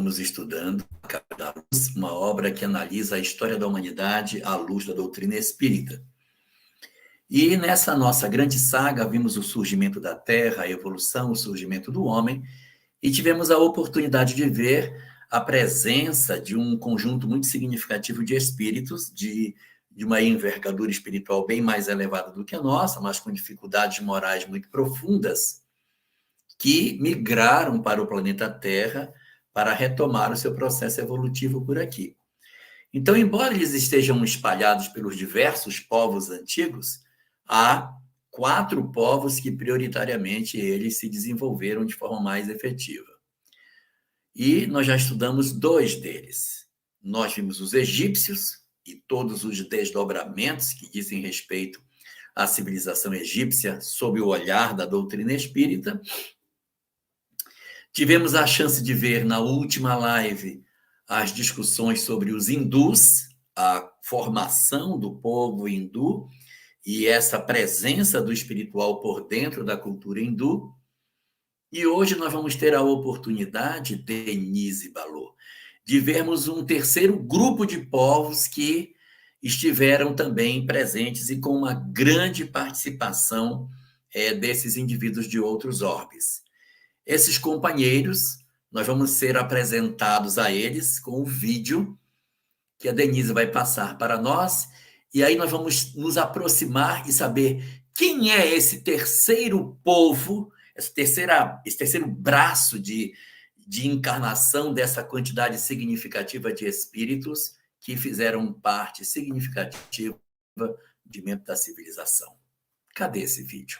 estamos estudando A Caminho da Luz, uma obra que analisa a história da humanidade à luz da doutrina espírita. E nessa nossa grande saga, vimos o surgimento da Terra, a evolução, o surgimento do homem, e tivemos a oportunidade de ver a presença de um conjunto muito significativo de espíritos, de uma envergadura espiritual bem mais elevada do que a nossa, mas com dificuldades morais muito profundas, que migraram para o planeta Terra para retomar o seu processo evolutivo por aqui. Então, embora eles estejam espalhados pelos diversos povos antigos, há 4 povos que prioritariamente eles se desenvolveram de forma mais efetiva. E nós já estudamos 2 deles. Nós vimos os egípcios e todos os desdobramentos que dizem respeito à civilização egípcia sob o olhar da doutrina espírita. Tivemos a chance de ver na última live as discussões sobre os hindus, a formação do povo hindu e essa presença do espiritual por dentro da cultura hindu. E hoje nós vamos ter a oportunidade, Denise Balot, de vermos um terceiro grupo de povos que estiveram também presentes e com uma grande participação desses indivíduos de outros orbes. Esses companheiros, nós vamos ser apresentados a eles com o vídeo que a Denise vai passar para nós, e aí nós vamos nos aproximar e saber quem é esse terceiro povo, esse terceiro braço de encarnação dessa quantidade significativa de espíritos que fizeram parte significativa do movimento da civilização. Cadê esse vídeo?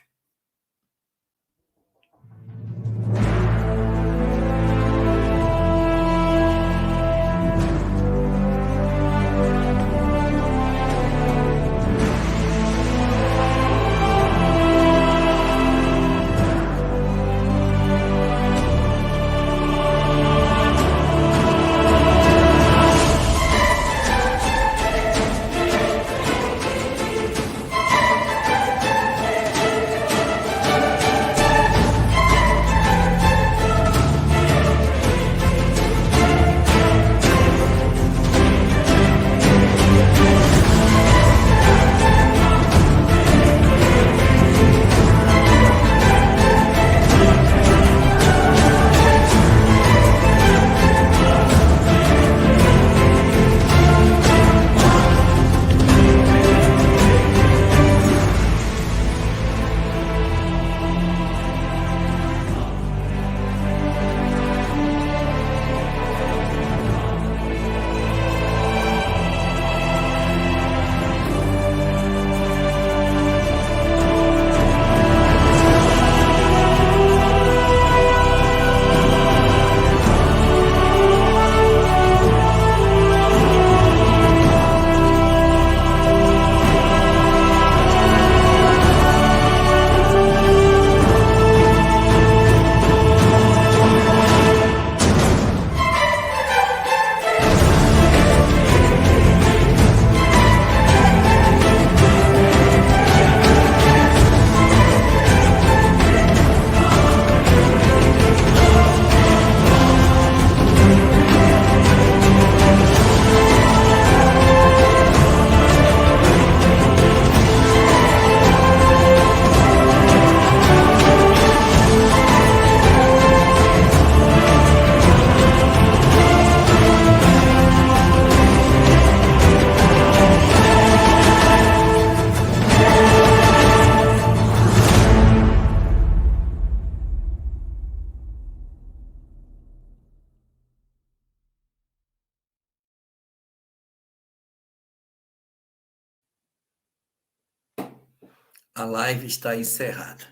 A live está encerrada.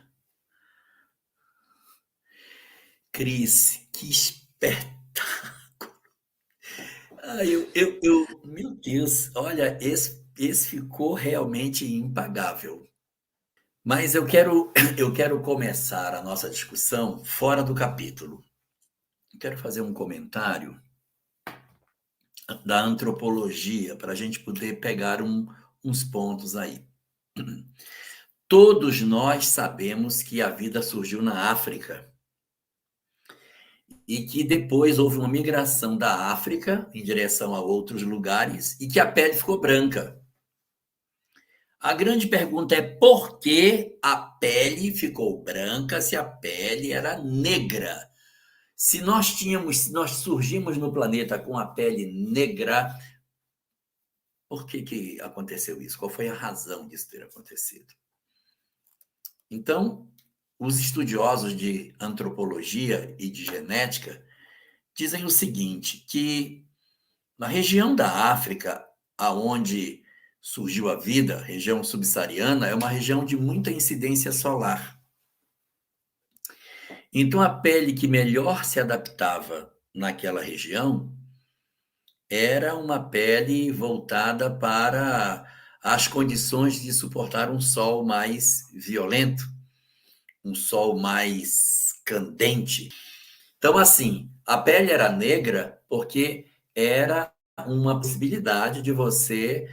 Cris, que espetáculo! Meu Deus, olha, esse ficou realmente impagável. Mas eu quero começar a nossa discussão fora do capítulo. Eu quero fazer um comentário da antropologia para a gente poder pegar uns pontos aí. Todos nós sabemos que a vida surgiu na África. e que depois houve uma migração da África em direção a outros lugares e que a pele ficou branca. A grande pergunta é por que a pele ficou branca se a pele era negra? Se nós surgimos no planeta com a pele negra, por que aconteceu isso? Qual foi a razão disso ter acontecido? Então, os estudiosos de antropologia e de genética dizem o seguinte, que na região da África, aonde surgiu a vida, região subsaariana, é uma região de muita incidência solar. Então, a pele que melhor se adaptava naquela região era uma pele voltada para as condições de suportar um sol mais violento, um sol mais candente. Então, assim, a pele era negra porque era uma possibilidade de você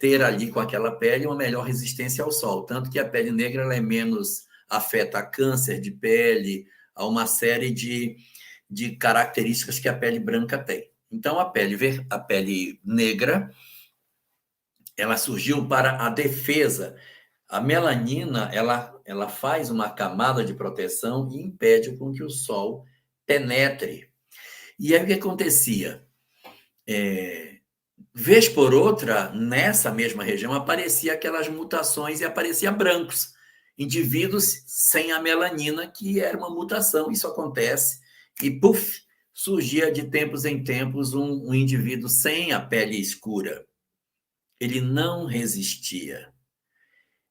ter ali com aquela pele uma melhor resistência ao sol. Tanto que a pele negra ela é menos afeta a câncer de pele, a uma série de características que a pele branca tem. Então, a pele negra, ela surgiu para a defesa. A melanina, ela faz uma camada de proteção e impede com que o sol penetre. E aí o que acontecia? Vez por outra, nessa mesma região, aparecia aquelas mutações e aparecia brancos, indivíduos sem a melanina, que era uma mutação. Isso acontece e, puf, surgia de tempos em tempos um indivíduo sem a pele escura. Ele não resistia.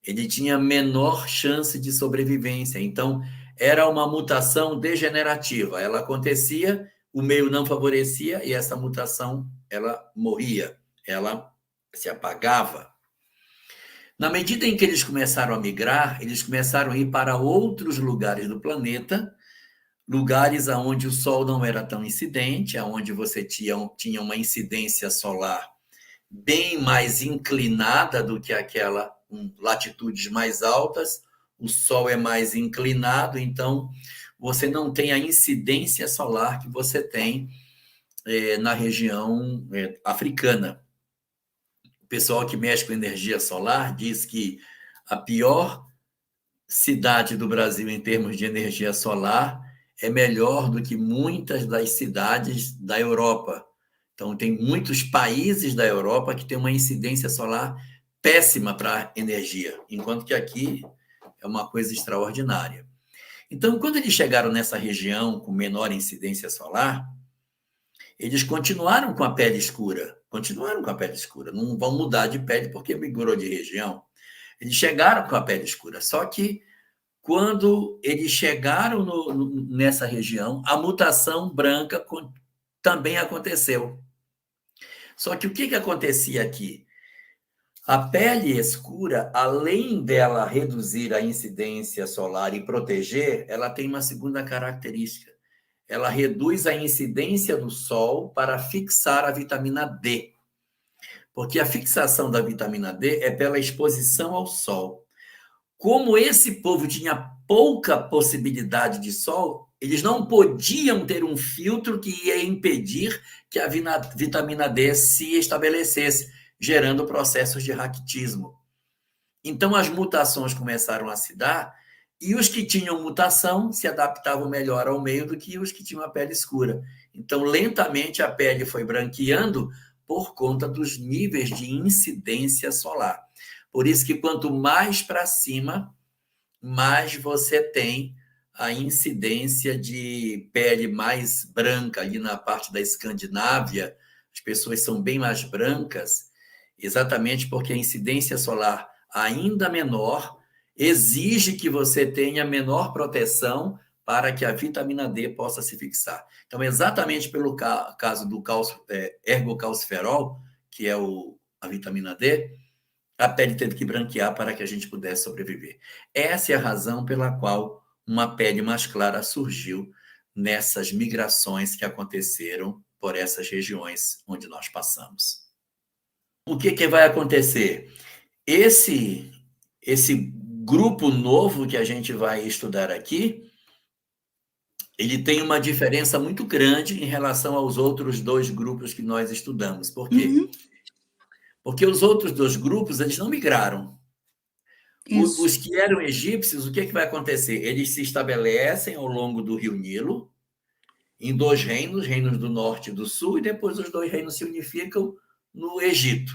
Ele tinha menor chance de sobrevivência. Então, era uma mutação degenerativa. Ela acontecia, o meio não favorecia e essa mutação, ela morria, ela se apagava. Na medida em que eles começaram a migrar, eles começaram a ir para outros lugares do planeta, lugares onde o Sol não era tão incidente, onde você tinha uma incidência solar bem mais inclinada do que aquela em latitudes mais altas, o Sol é mais inclinado, então você não tem a incidência solar que você tem na região africana. O pessoal que mexe com energia solar diz que a pior cidade do Brasil em termos de energia solar é melhor do que muitas das cidades da Europa. Então, tem muitos países da Europa que têm uma incidência solar péssima para energia, enquanto que aqui é uma coisa extraordinária. Então, quando eles chegaram nessa região com menor incidência solar, eles continuaram com a pele escura, não vão mudar de pele porque migrou de região. Eles chegaram com a pele escura, só que quando eles chegaram nessa região, a mutação branca também aconteceu. Só que o que acontecia aqui? A pele escura, além dela reduzir a incidência solar e proteger, ela tem uma segunda característica. Ela reduz a incidência do sol para fixar a vitamina D. Porque a fixação da vitamina D é pela exposição ao sol. Como esse povo tinha pouca possibilidade de sol, eles não podiam ter um filtro que ia impedir que a vitamina D se estabelecesse, gerando processos de raquitismo. Então, as mutações começaram a se dar e os que tinham mutação se adaptavam melhor ao meio do que os que tinham a pele escura. Então, lentamente, a pele foi branqueando por conta dos níveis de incidência solar. Por isso que quanto mais para cima, mais você tem a incidência de pele mais branca. Ali na parte da Escandinávia, as pessoas são bem mais brancas, exatamente porque a incidência solar ainda menor exige que você tenha menor proteção para que a vitamina D possa se fixar. Então, exatamente pelo caso do ergocalciferol, que é a vitamina D, a pele teve que branquear para que a gente pudesse sobreviver. Essa é a razão pela qual uma pele mais clara surgiu nessas migrações que aconteceram por essas regiões onde nós passamos. O que vai acontecer? Esse grupo novo que a gente vai estudar aqui, Ele tem uma diferença muito grande em relação aos outros dois grupos que nós estudamos. Por quê? Uhum, Porque os outros dois grupos, eles não migraram. isso. Os que eram egípcios, o que é que vai acontecer? Eles se estabelecem ao longo do Rio Nilo, em dois reinos, reinos do norte e do sul, e depois os dois reinos se unificam no Egito.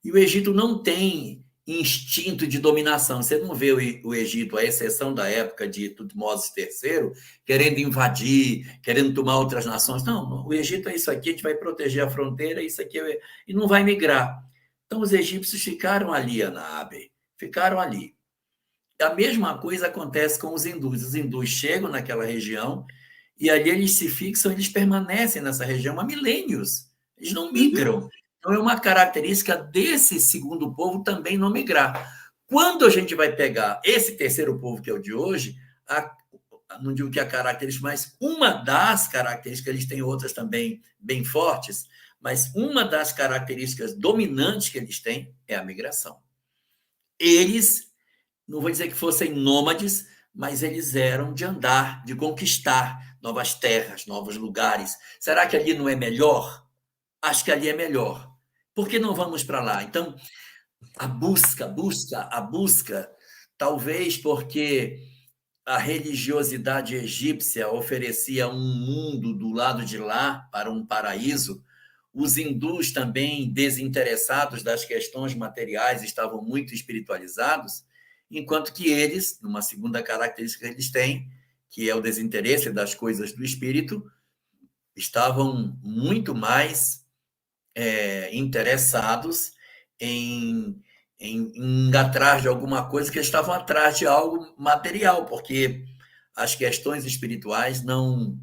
E o Egito não tem instinto de dominação. Você não vê o Egito, à exceção da época de Tutmoses III, querendo invadir, querendo tomar outras nações. Não, o Egito é isso aqui, a gente vai proteger a fronteira, isso aqui, e não vai migrar. Então, os egípcios ficaram ali, Anabe, ficaram ali. A mesma coisa acontece com os hindus. Os hindus chegam naquela região e ali eles se fixam, eles permanecem nessa região há milênios. Eles não Uhum, migram. Então, é uma característica desse segundo povo também não migrar. Quando a gente vai pegar esse terceiro povo, que é o de hoje, não digo que a característica, mas uma das características, eles têm outras também bem fortes, mas uma das características dominantes que eles têm é a migração. Eles não vou dizer que fossem nômades, mas eles eram de andar, de conquistar novas terras, novos lugares. Será que ali não é melhor? Acho que ali é melhor. Por que não vamos para lá? Então, a busca, talvez porque a religiosidade egípcia oferecia um mundo do lado de lá para um paraíso. Os hindus também, desinteressados das questões materiais, estavam muito espiritualizados, enquanto que eles, numa segunda característica que eles têm, que é o desinteresse das coisas do espírito, estavam muito mais interessados em, em ir atrás de alguma coisa, que eles estavam atrás de algo material, porque as questões espirituais não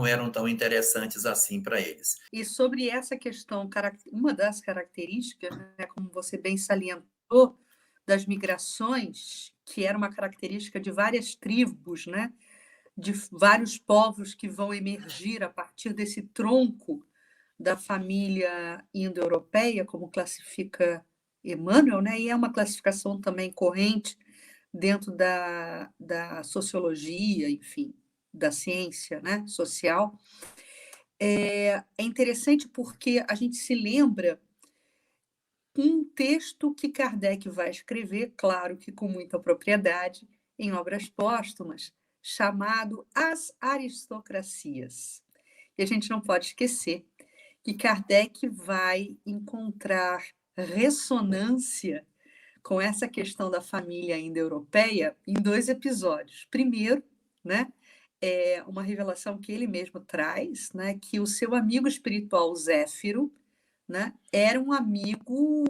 eram tão interessantes assim para eles. E sobre essa questão, uma das características, né, como você bem salientou, das migrações, que era uma característica de várias tribos, né, de vários povos que vão emergir a partir desse tronco da família indo-europeia, como classifica Emmanuel, né, e é uma classificação também corrente dentro da sociologia, enfim, da ciência, né, social. É interessante porque a gente se lembra um texto que Kardec vai escrever, claro que com muita propriedade, em obras póstumas, chamado As Aristocracias. E a gente não pode esquecer que Kardec vai encontrar ressonância com essa questão da família indo-europeia em dois episódios. Primeiro, né, é uma revelação que ele mesmo traz, né, que o seu amigo espiritual Zéfiro, né, era um amigo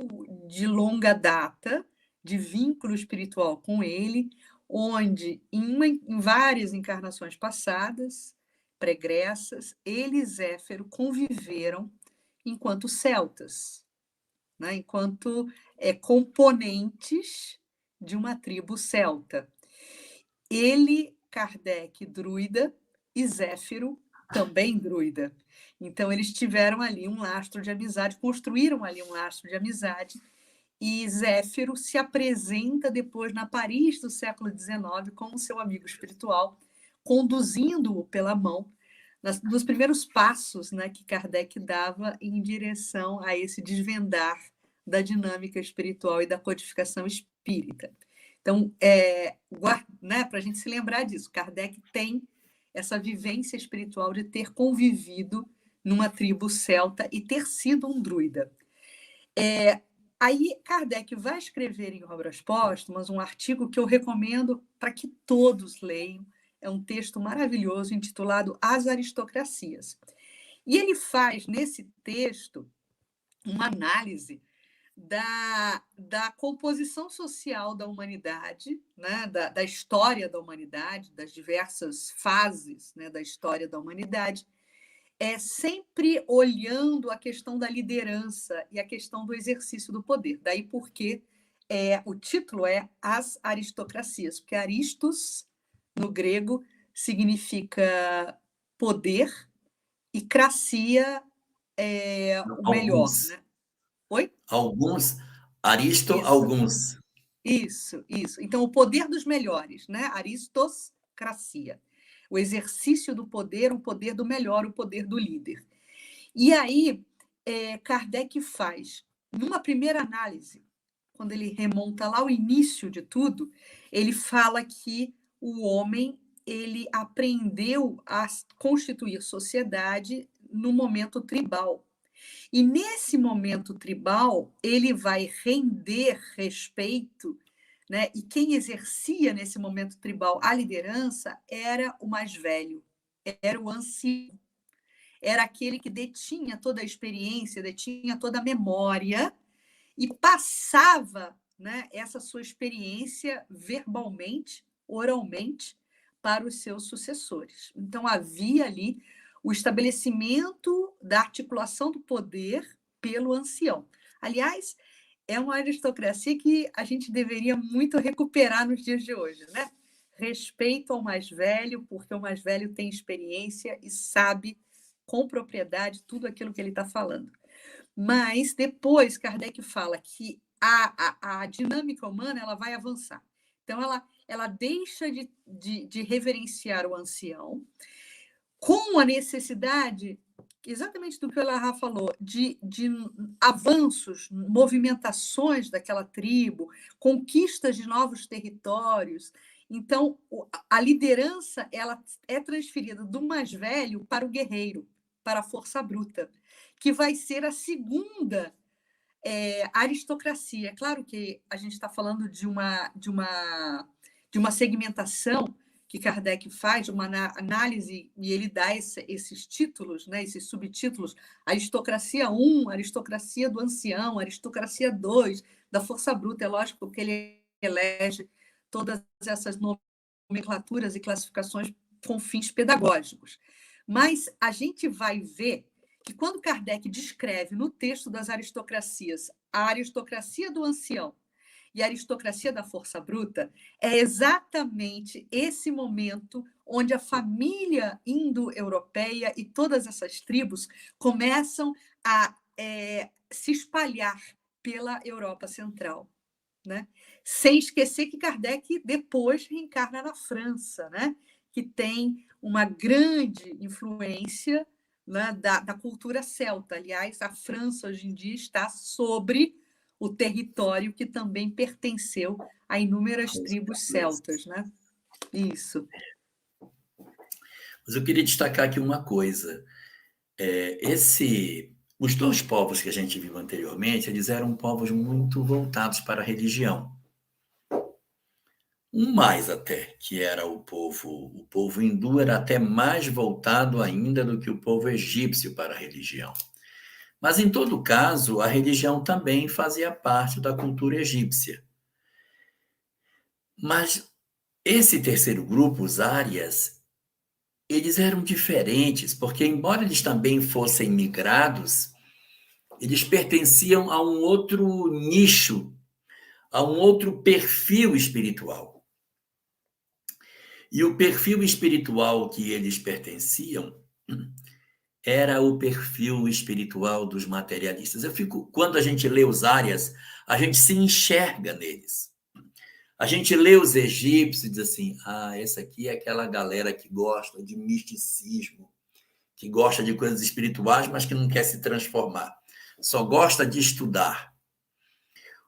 de longa data, de vínculo espiritual com ele, onde em várias encarnações passadas, pregressas, ele e Zéfiro conviveram enquanto celtas, né, enquanto componentes de uma tribo celta. Ele, Kardec, druida, e Zéfiro, também druida. Então, eles tiveram ali um lastro de amizade, construíram ali um lastro de amizade, e Zéfiro se apresenta depois na Paris do século XIX como seu amigo espiritual, conduzindo-o pela mão nos primeiros passos, né, que Kardec dava em direção a esse desvendar da dinâmica espiritual e da codificação espírita. Então, né, para a gente se lembrar disso, Kardec tem essa vivência espiritual de ter convivido numa tribo celta e ter sido um druida. Aí Kardec vai escrever em Obras Póstumas um artigo que eu recomendo para que todos leiam. É um texto maravilhoso intitulado As Aristocracias. E ele faz, nesse texto, uma análise da composição social da humanidade, né, da história da humanidade, das diversas fases, né, da história da humanidade, sempre olhando a questão da liderança e a questão do exercício do poder. Daí porque o título é As Aristocracias, porque aristos, no grego, significa poder e cracia é o melhor, Alguns. né? Oi? Alguns, Aristo, Isso, alguns. isso, isso. Então, o poder dos melhores, né? Aristocracia. o exercício do poder, o poder do melhor, o poder do líder. E aí, Kardec faz, numa primeira análise, quando ele remonta lá ao início de tudo, ele fala que o homem ele aprendeu a constituir sociedade no momento tribal. E nesse momento tribal, ele vai render respeito, né? E quem exercia nesse momento tribal a liderança era o mais velho, era o ancião, era aquele que detinha toda a experiência, detinha toda a memória e passava, né, essa sua experiência verbalmente, oralmente, para os seus sucessores. Então, havia ali o estabelecimento da articulação do poder pelo ancião. Aliás, é uma aristocracia que a gente deveria muito recuperar nos dias de hoje, né? Respeito ao mais velho, porque o mais velho tem experiência e sabe com propriedade tudo aquilo que ele está falando. Mas depois Kardec fala que a dinâmica humana ela vai avançar. Então, ela deixa de reverenciar o ancião com a necessidade, exatamente do que o Elahá falou, de avanços, movimentações daquela tribo, conquistas de novos territórios. Então, a liderança ela é transferida do mais velho para o guerreiro, para a força bruta, que vai ser a segunda aristocracia. É claro que a gente está falando de uma segmentação que Kardec faz, uma análise, e ele dá esses títulos, né, esses subtítulos, aristocracia 1, aristocracia do ancião, aristocracia 2, da força bruta. É lógico que ele elege todas essas nomenclaturas e classificações com fins pedagógicos. Mas a gente vai ver que quando Kardec descreve no texto das aristocracias a aristocracia do ancião e a aristocracia da força bruta, é exatamente esse momento onde a família indo-europeia e todas essas tribos começam a se espalhar pela Europa Central, né? Sem esquecer que Kardec depois reencarna na França, né? Que tem uma grande influência, né, da cultura celta. Aliás, a França hoje em dia está sobre o território que também pertenceu a inúmeras tribos celtas, né? Isso. Mas eu queria destacar aqui uma coisa. Os dois povos que a gente viu anteriormente, eles eram povos muito voltados para a religião. Um mais até, que era o povo hindu era até mais voltado ainda do que o povo egípcio para a religião. Mas, em todo caso, a religião também fazia parte da cultura egípcia. Mas esse terceiro grupo, os árias, eles eram diferentes, porque, embora eles também fossem migrados, eles pertenciam a um outro nicho, a um outro perfil espiritual. E o perfil espiritual que eles pertenciam era o perfil espiritual dos materialistas. Quando a gente lê os árias, a gente se enxerga neles. A gente lê os egípcios e diz assim: essa aqui é aquela galera que gosta de misticismo, que gosta de coisas espirituais, mas que não quer se transformar. Só gosta de estudar.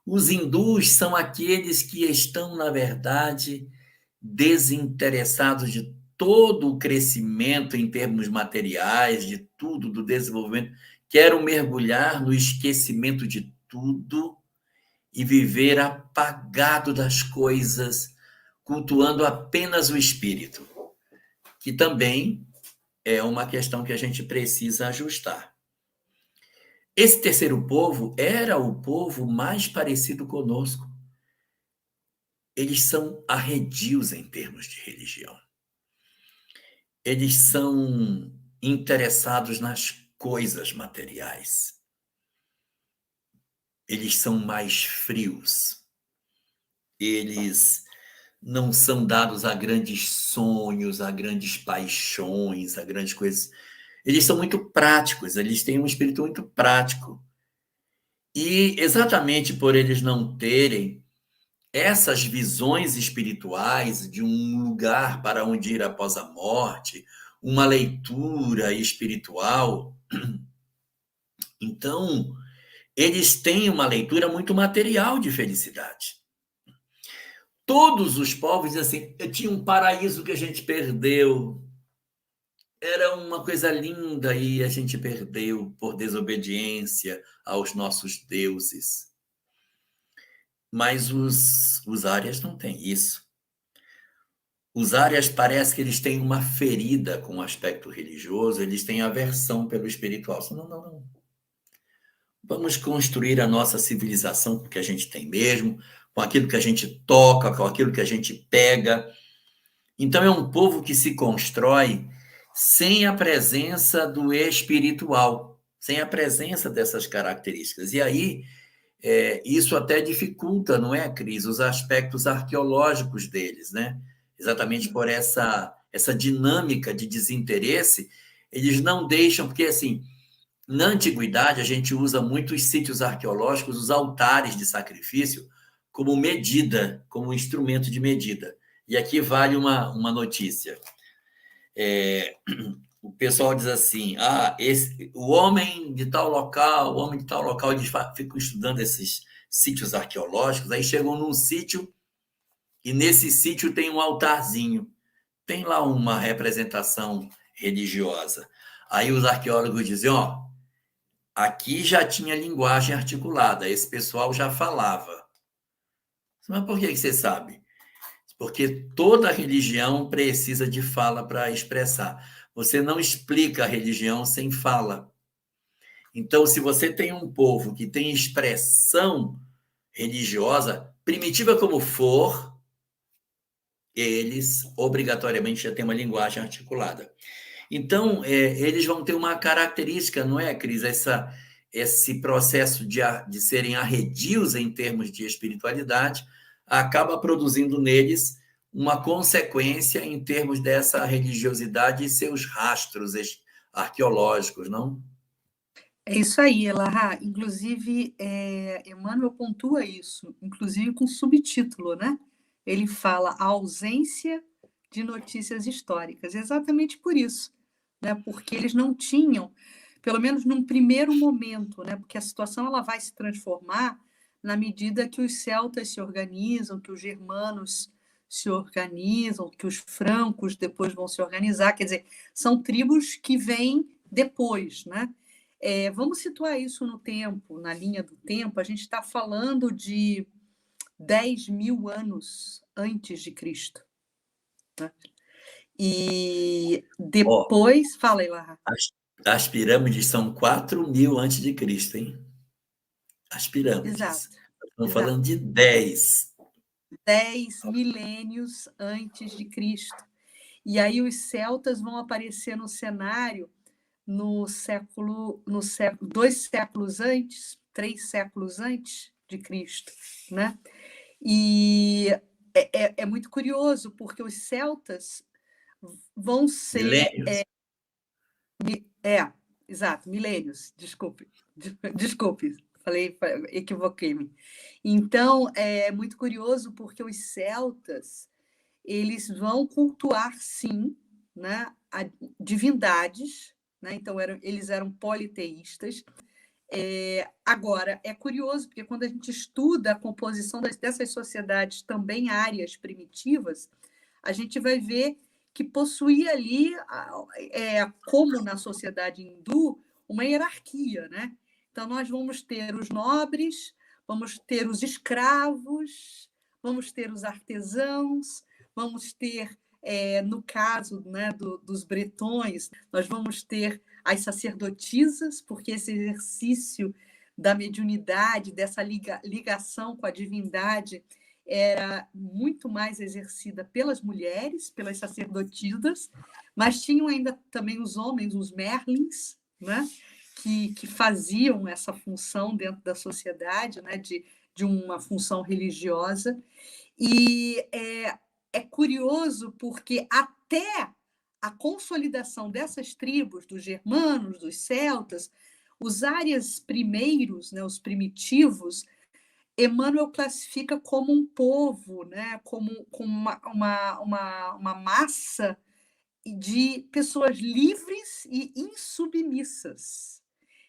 Os hindus são aqueles que estão, na verdade, desinteressados de todo o crescimento em termos materiais, de tudo, do desenvolvimento, querem mergulhar no esquecimento de tudo e viver apagado das coisas, cultuando apenas o espírito, que também é uma questão que a gente precisa ajustar. Esse terceiro povo era o povo mais parecido conosco. Eles são arredios em termos de religião. Eles são interessados nas coisas materiais. Eles são mais frios. Eles não são dados a grandes sonhos, a grandes paixões, a grandes coisas. Eles são muito práticos, eles têm um espírito muito prático. E exatamente por eles não terem essas visões espirituais de um lugar para onde ir após a morte, uma leitura espiritual, então eles têm uma leitura muito material de felicidade. Todos os povos dizem assim: eu tinha um paraíso que a gente perdeu, era uma coisa linda e a gente perdeu por desobediência aos nossos deuses. Mas os árias não têm isso. Os árias parece que eles têm uma ferida com o aspecto religioso, eles têm aversão pelo espiritual. Não, não, não. Vamos construir a nossa civilização com o que a gente tem mesmo, com aquilo que a gente toca, com aquilo que a gente pega. Então, é um povo que se constrói sem a presença do espiritual, sem a presença dessas características. E aí, isso até dificulta, não é, Cris, os aspectos arqueológicos deles, né? Exatamente por essa dinâmica de desinteresse, eles não deixam, porque assim, na antiguidade a gente usa muitos sítios arqueológicos, os altares de sacrifício, como medida, como instrumento de medida. E aqui vale uma notícia. O pessoal diz assim: o homem de tal local, o homem de tal local, eles ficam estudando esses sítios arqueológicos, aí chegam num sítio e nesse sítio tem um altarzinho, tem lá uma representação religiosa. Aí os arqueólogos dizem: ó, aqui já tinha linguagem articulada, esse pessoal já falava. Mas por que você sabe? Porque toda religião precisa de fala para expressar. Você não explica a religião sem fala. Então, se você tem um povo que tem expressão religiosa, primitiva como for, eles obrigatoriamente já têm uma linguagem articulada. Então, eles vão ter uma característica, não é, Cris? Esse processo de serem arredios em termos de espiritualidade acaba produzindo neles uma consequência em termos dessa religiosidade e seus rastros arqueológicos, não? É isso aí, Elahá. Inclusive, Emmanuel pontua isso, inclusive com subtítulo, né? Ele fala a ausência de notícias históricas, exatamente por isso, né? Porque eles não tinham, pelo menos num primeiro momento, né? Porque a situação ela vai se transformar na medida que os celtas se organizam, que os germanos se organizam, que os francos depois vão se organizar. Quer dizer, são tribos que vêm depois, né? Vamos situar isso no tempo, na linha do tempo. A gente está falando de 10.000 anos antes de Cristo. Né? E Ó, depois, fala aí, Lara. as pirâmides são 4.000 antes de Cristo, hein? As pirâmides. Exato, Estamos exato. falando de 10. 10 milênios antes de Cristo. E aí os celtas vão aparecer no cenário no século, 2 séculos antes, 3 séculos antes de Cristo, né? E é muito curioso, porque os celtas vão ser. Milênios. Exato, milênios, desculpe, equivoquei-me. Então, é muito curioso, porque os celtas, eles vão cultuar, sim, né, divindades, né? Então, eles eram politeístas. Agora, é curioso, porque quando a gente estuda a composição dessas sociedades também árias primitivas, a gente vai ver que possuía ali, como na sociedade hindu, uma hierarquia, né? Então, nós vamos ter os nobres, vamos ter os escravos, vamos ter os artesãos, vamos ter, no caso, né, dos bretões, nós vamos ter as sacerdotisas, porque esse exercício da mediunidade, dessa ligação com a divindade, era muito mais exercida pelas mulheres, pelas sacerdotisas, mas tinham ainda também os homens, os merlins, né, que faziam essa função dentro da sociedade, né, de uma função religiosa. E é curioso porque até a consolidação dessas tribos, dos germanos, dos celtas, os árias primeiros, né, os primitivos, Emmanuel classifica como um povo, né? Como uma massa de pessoas livres e insubmissas.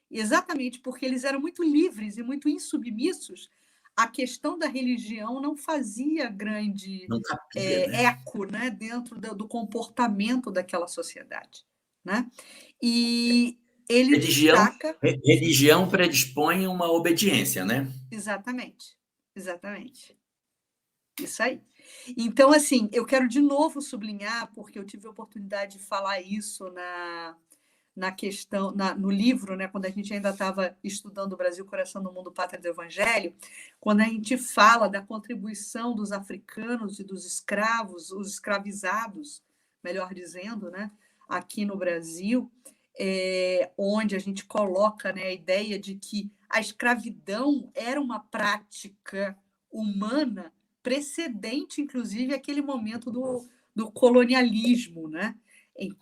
Exatamente porque eles eram muito livres e muito insubmissos, a questão da religião não fazia grande Não cabia, né? eco, né, dentro do comportamento daquela sociedade, né? E ele Religião, destaca religião predispõe a uma obediência, né? exatamente, exatamente. Isso aí. Então, assim, eu quero de novo sublinhar, porque eu tive a oportunidade de falar isso na questão, no livro, né, quando a gente ainda estava estudando o Brasil, Coração do Mundo, Pátria do Evangelho, quando a gente fala da contribuição dos africanos e dos escravos, os escravizados, melhor dizendo, né, aqui no Brasil, onde a gente coloca, né, a ideia de que a escravidão era uma prática humana precedente, inclusive, àquele momento do colonialismo, né?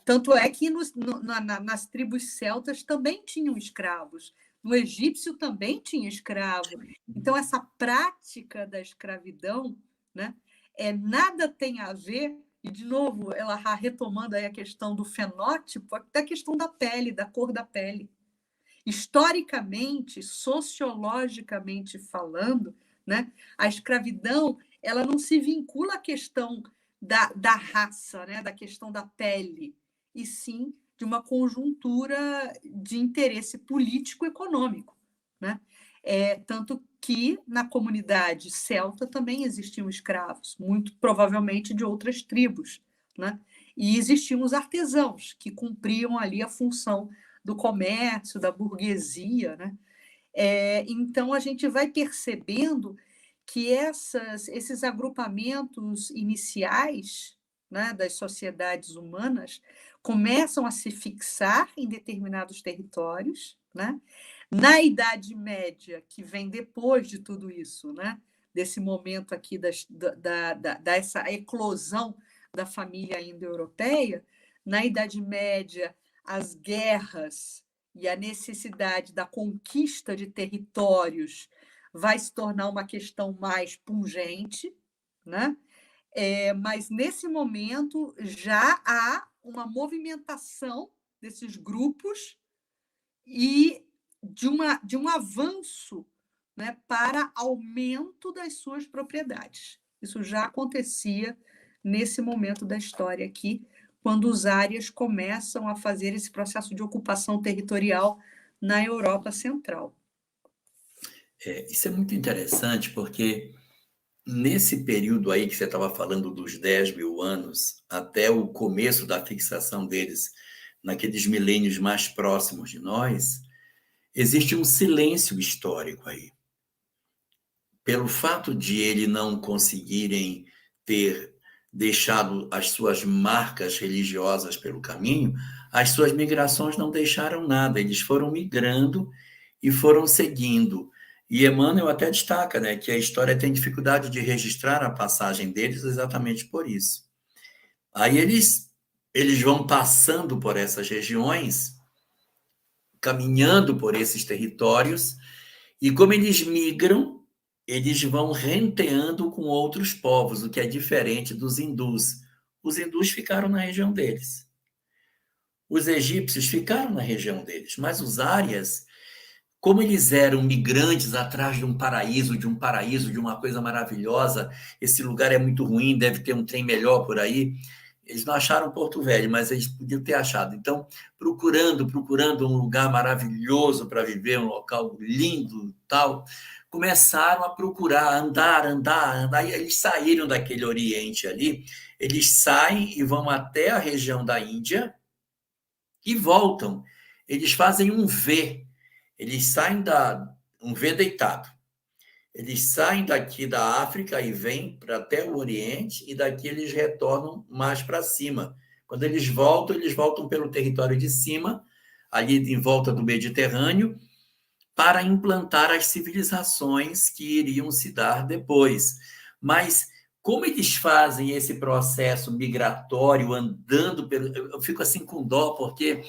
Tanto é que nas tribos celtas também tinham escravos, no egípcio também tinha escravo. Então, essa prática da escravidão, né, nada tem a ver, e de novo, ela retomando aí a questão do fenótipo, da questão da pele, da cor da pele. Historicamente, sociologicamente falando, né, a escravidão ela não se vincula à questão da raça, né, da questão da pele, e sim de uma conjuntura de interesse político-econômico, né? Tanto que na comunidade celta também existiam escravos, muito provavelmente de outras tribos, né? E existiam os artesãos que cumpriam ali a função do comércio, da burguesia, né? Então a gente vai percebendo que esses agrupamentos iniciais, né, das sociedades humanas começam a se fixar em determinados territórios, né? Na Idade Média, que vem depois de tudo isso, né? Desse momento aqui dessa eclosão da família indo-europeia, na Idade Média, as guerras e a necessidade da conquista de territórios vai se tornar uma questão mais pungente, né? Mas nesse momento já há uma movimentação desses grupos e de um avanço, né, para aumento das suas propriedades. Isso já acontecia nesse momento da história aqui, quando os árias começam a fazer esse processo de ocupação territorial na Europa Central. Isso é muito interessante, porque nesse período aí que você estava falando dos 10 mil anos, até o começo da fixação deles, naqueles milênios mais próximos de nós, existe um silêncio histórico aí. Pelo fato de ele não conseguirem ter deixado as suas marcas religiosas pelo caminho, as suas migrações não deixaram nada, eles foram migrando e foram seguindo. E Emmanuel até destaca, né, que a história tem dificuldade de registrar a passagem deles exatamente por isso. Aí eles vão passando por essas regiões, caminhando por esses territórios, e como eles migram, eles vão renteando com outros povos, o que é diferente dos hindus. Os hindus ficaram na região deles. Os egípcios ficaram na região deles, mas os árias, como eles eram migrantes atrás de um paraíso, de uma coisa maravilhosa, esse lugar é muito ruim, deve ter um trem melhor por aí. Eles não acharam Porto Velho, mas eles podiam ter achado. Então, procurando um lugar maravilhoso para viver, um local lindo, tal, começaram a procurar, andar. E eles saíram daquele Oriente ali, eles saem e vão até a região da Índia e voltam. Eles fazem um V. Eles saem um V deitado. Eles saem daqui da África e vêm até o Oriente, e daqui eles retornam mais para cima. Quando eles voltam pelo território de cima, ali em volta do Mediterrâneo, para implantar as civilizações que iriam se dar depois. Mas como eles fazem esse processo migratório, andando pelo... Eu fico assim com dó, porque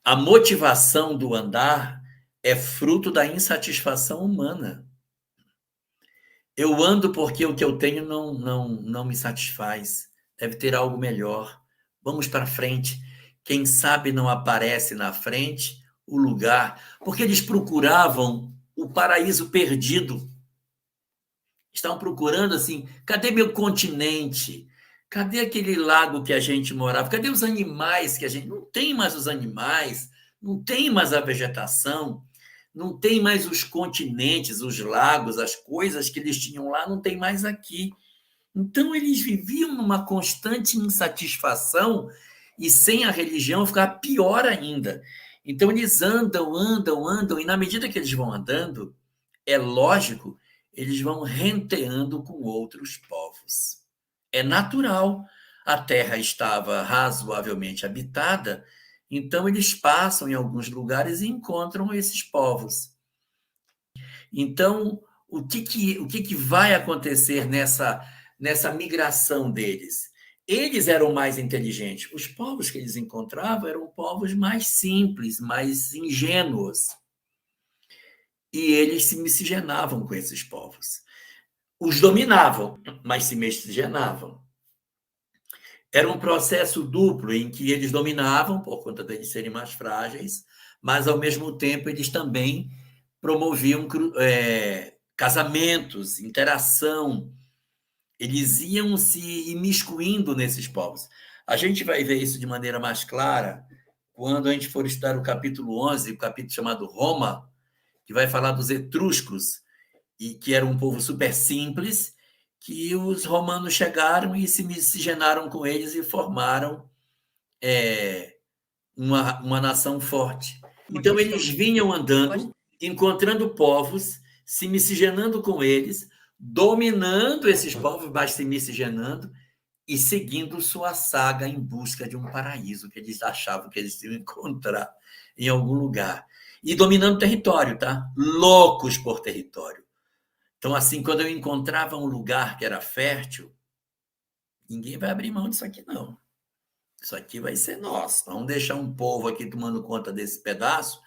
a motivação do andar é fruto da insatisfação humana. Eu ando porque o que eu tenho não me satisfaz. Deve ter algo melhor. Vamos para frente. Quem sabe não aparece na frente o lugar, porque eles procuravam o paraíso perdido. Estavam procurando assim, cadê meu continente? Cadê aquele lago que a gente morava? Cadê os animais que a gente não tem mais os animais, não tem mais a vegetação, não tem mais os continentes, os lagos, as coisas que eles tinham lá, não tem mais aqui. Então eles viviam numa constante insatisfação e sem a religião ficar pior ainda. Então eles andam, e na medida que eles vão andando, é lógico, eles vão renteando com outros povos. É natural. A terra estava razoavelmente habitada, então eles passam em alguns lugares e encontram esses povos. Então, o que vai acontecer nessa migração deles? Eles eram mais inteligentes. Os povos que eles encontravam eram povos mais simples, mais ingênuos. E eles se miscigenavam com esses povos. Os dominavam, mas se miscigenavam. Era um processo duplo em que eles dominavam, por conta de serem mais frágeis, mas, ao mesmo tempo, eles também promoviam casamentos, interação. Eles iam se imiscuindo nesses povos. A gente vai ver isso de maneira mais clara quando a gente for estudar o capítulo 11, o capítulo chamado Roma, que vai falar dos etruscos, e que era um povo super simples, que os romanos chegaram e se miscigenaram com eles e formaram uma nação forte. Então, eles vinham andando, encontrando povos, se miscigenando com eles, dominando esses povos, mas se miscigenando e seguindo sua saga em busca de um paraíso que eles achavam que eles iam encontrar em algum lugar. E dominando território, tá? Loucos por território. Então, assim, quando eu encontrava um lugar que era fértil, ninguém vai abrir mão disso aqui, não. Isso aqui vai ser nosso. Vamos deixar um povo aqui tomando conta desse pedaço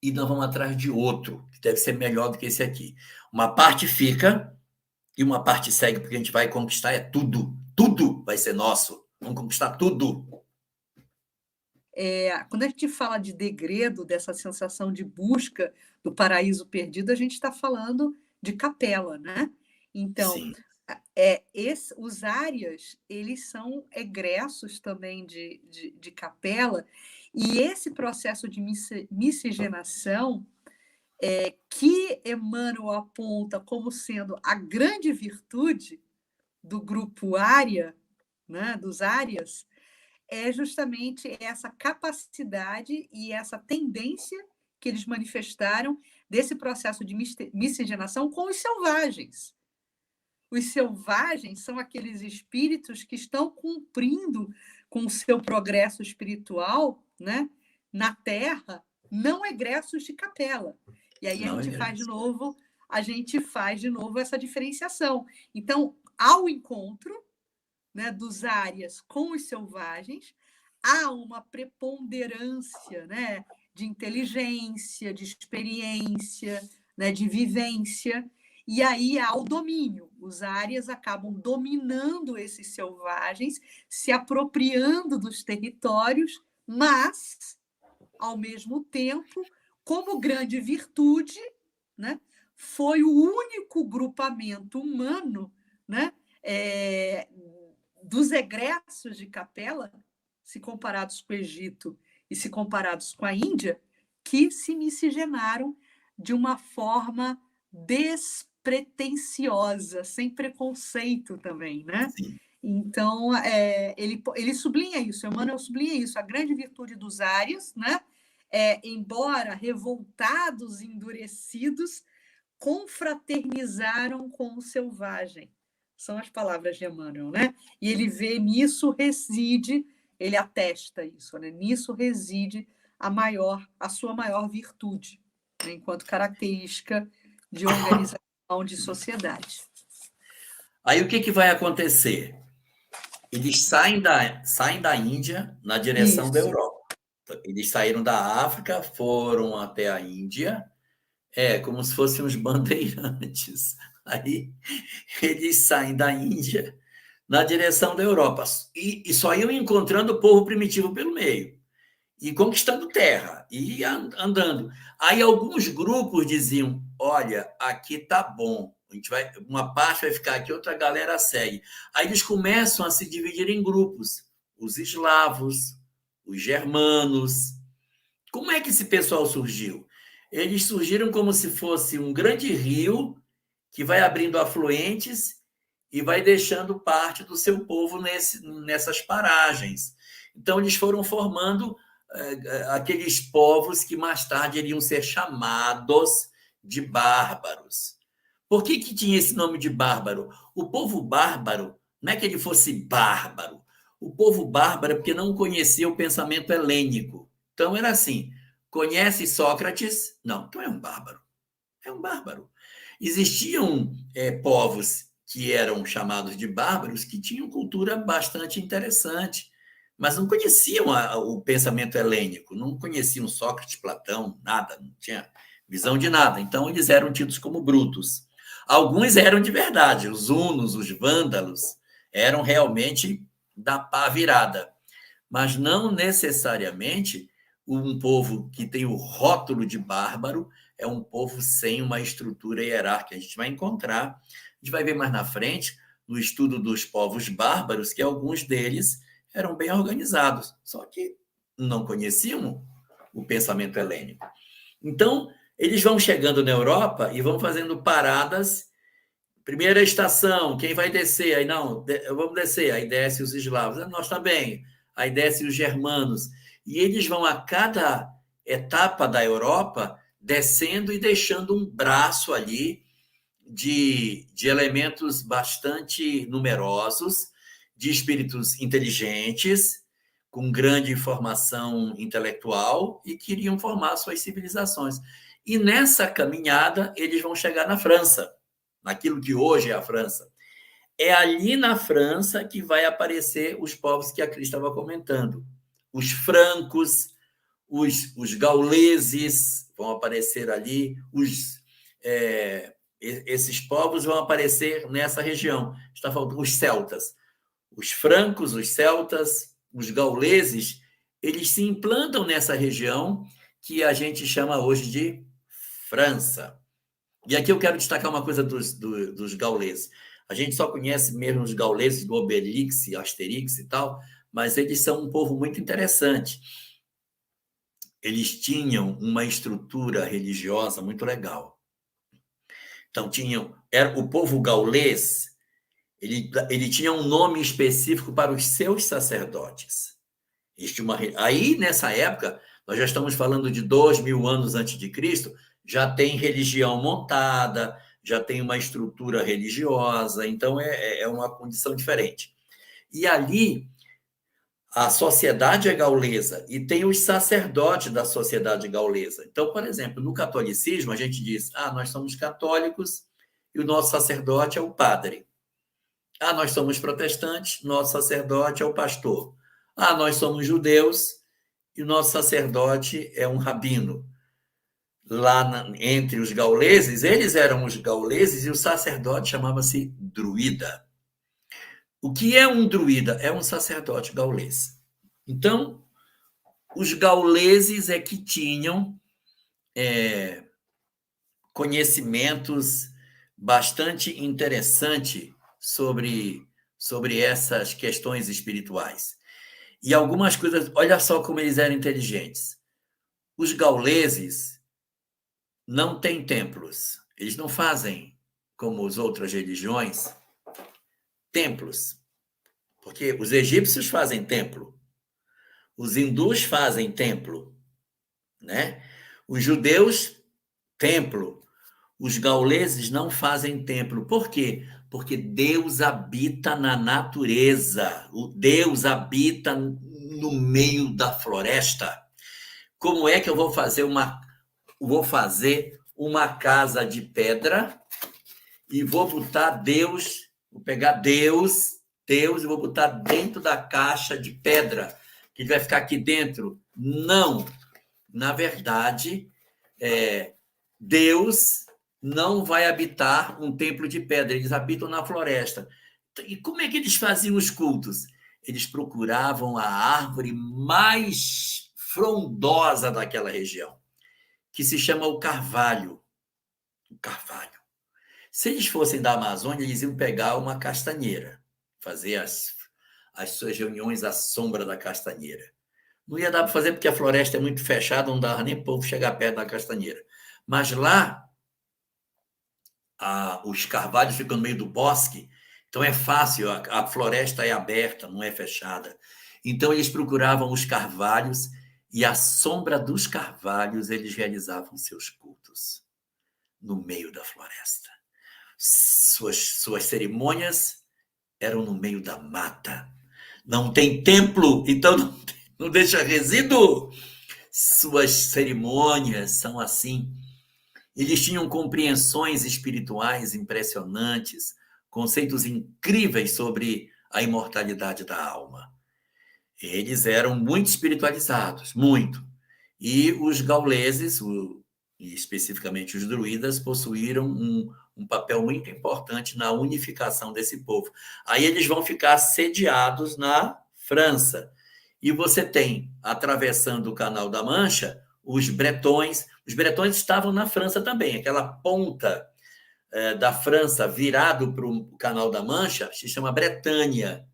e nós vamos atrás de outro, que deve ser melhor do que esse aqui. Uma parte fica e uma parte segue, porque a gente vai conquistar tudo. Tudo vai ser nosso. Vamos conquistar tudo. Quando a gente fala de degredo, dessa sensação de busca do paraíso perdido, a gente está falando de Capela, né? Então, Sim. os árias, eles são egressos também de Capela, e esse processo de miscigenação que Emmanuel aponta como sendo a grande virtude do grupo ária, né, dos árias, é justamente essa capacidade e essa tendência que eles manifestaram desse processo de miscigenação com os selvagens. Os selvagens são aqueles espíritos que estão cumprindo com o seu progresso espiritual, né, na Terra, não egressos de Capela. E aí a gente faz de novo essa diferenciação. Então, ao encontro, né, dos árias com os selvagens, há uma preponderância, né, de inteligência, de experiência, né, de vivência, e aí há o domínio. Os árias acabam dominando esses selvagens, se apropriando dos territórios, mas, ao mesmo tempo, como grande virtude, né, foi o único grupamento humano, né, dos egressos de Capela, se comparados com o Egito e se comparados com a Índia, que se miscigenaram de uma forma despretensiosa, sem preconceito também, né? Sim. Então, ele sublinha isso, Emmanuel sublinha isso, a grande virtude dos árias, né? Embora revoltados e endurecidos, confraternizaram com o selvagem. São as palavras de Emmanuel, né? E ele vê nisso reside, ele atesta isso, né? Nisso reside a sua maior virtude, né? Enquanto característica de organização de sociedade. Aí o que vai acontecer? Eles saem da Índia na direção da Europa. Eles saíram da África, foram até a Índia, como se fossem uns bandeirantes. Aí eles saem da Índia na direção da Europa e só iam encontrando o povo primitivo pelo meio e conquistando terra e andando. Aí alguns grupos diziam: olha, aqui tá bom, a gente vai, uma parte vai ficar aqui, outra galera segue. Aí eles começam a se dividir em grupos: os eslavos, os germanos. Como é que esse pessoal surgiu? Eles surgiram como se fosse um grande rio que vai abrindo afluentes e vai deixando parte do seu povo nessas paragens. Então, eles foram formando aqueles povos que mais tarde iriam ser chamados de bárbaros. Por que tinha esse nome de bárbaro? O povo bárbaro não é que ele fosse bárbaro. O povo bárbaro é porque não conhecia o pensamento helênico. Então, era assim: conhece Sócrates? Não, então é um bárbaro. É um bárbaro. Existiam povos que eram chamados de bárbaros que tinham cultura bastante interessante, mas não conheciam o pensamento helênico, não conheciam Sócrates, Platão, nada, não tinha visão de nada. Então, eles eram tidos como brutos. Alguns eram de verdade, os hunos, os vândalos, eram realmente da pá virada, mas não necessariamente um povo que tem o rótulo de bárbaro é um povo sem uma estrutura hierárquica. A gente vai encontrar, a gente vai ver mais na frente, no estudo dos povos bárbaros, que alguns deles eram bem organizados, só que não conheciam o pensamento helênico. Então, eles vão chegando na Europa e vão fazendo paradas. Primeira estação, quem vai descer? Aí, não, vamos descer. Aí desce os eslavos. Nós também. Aí desce os germanos. E eles vão, a cada etapa da Europa, descendo e deixando um braço ali de elementos bastante numerosos, de espíritos inteligentes, com grande formação intelectual e queriam formar suas civilizações. E nessa caminhada, eles vão chegar na França, naquilo que hoje é a França. É ali na França que vai aparecer os povos que a Cris estava comentando. Os francos, os gauleses vão aparecer ali, esses povos vão aparecer nessa região. Está faltando os celtas. Os francos, os celtas, os gauleses, eles se implantam nessa região que a gente chama hoje de França. E aqui eu quero destacar uma coisa dos gauleses. A gente só conhece mesmo os gauleses do Obelix, Asterix e tal, mas eles são um povo muito interessante. Eles tinham uma estrutura religiosa muito legal. Então, o povo gaulês, ele tinha um nome específico para os seus sacerdotes. Aí, nessa época, nós já estamos falando de 2000 anos antes de Cristo, já tem religião montada, já tem uma estrutura religiosa, então é uma condição diferente. E ali, a sociedade é gaulesa e tem os sacerdotes da sociedade gaulesa. Então, por exemplo, no catolicismo, a gente diz: nós somos católicos e o nosso sacerdote é o padre. Nós somos protestantes, nosso sacerdote é o pastor. Nós somos judeus e o nosso sacerdote é um rabino. Lá entre os gauleses, eles eram os gauleses e o sacerdote chamava-se druida. O que é um druida? É um sacerdote gaulês. Então, os gauleses é que tinham conhecimentos bastante interessantes sobre essas questões espirituais. E algumas coisas, olha só como eles eram inteligentes. Os gauleses não têm templos. Eles não fazem, como as outras religiões, templos. Porque os egípcios fazem templo. Os hindus fazem templo. Né? Os judeus, templo. Os gauleses não fazem templo. Por quê? Porque Deus habita na natureza. Deus habita no meio da floresta. Como é que eu vou fazer uma casa de pedra e vou botar Deus, vou pegar Deus e vou botar dentro da caixa de pedra, que ele vai ficar aqui dentro? Não. Na verdade, Deus não vai habitar um templo de pedra, eles habitam na floresta. E como é que eles faziam os cultos? Eles procuravam a árvore mais frondosa daquela região, que se chama o carvalho. O carvalho. Se eles fossem da Amazônia, eles iam pegar uma castanheira, fazer as suas reuniões à sombra da castanheira. Não ia dar para fazer porque a floresta é muito fechada, não dava nem para o povo chegar perto da castanheira. Mas lá, os carvalhos ficam no meio do bosque, então é fácil, a floresta é aberta, não é fechada. Então eles procuravam os carvalhos e à sombra dos carvalhos eles realizavam seus cultos no meio da floresta. Suas cerimônias eram no meio da mata. Não tem templo, então não deixa resíduo. Suas cerimônias são assim. Eles tinham compreensões espirituais impressionantes, conceitos incríveis sobre a imortalidade da alma. Eles eram muito espiritualizados, muito. E os gauleses, e especificamente os druidas, possuíram um papel muito importante na unificação desse povo. Aí eles vão ficar sediados na França. E você tem, atravessando o Canal da Mancha, os bretões. Os bretões estavam na França também. Aquela ponta da França virado para o Canal da Mancha se chama Bretanha.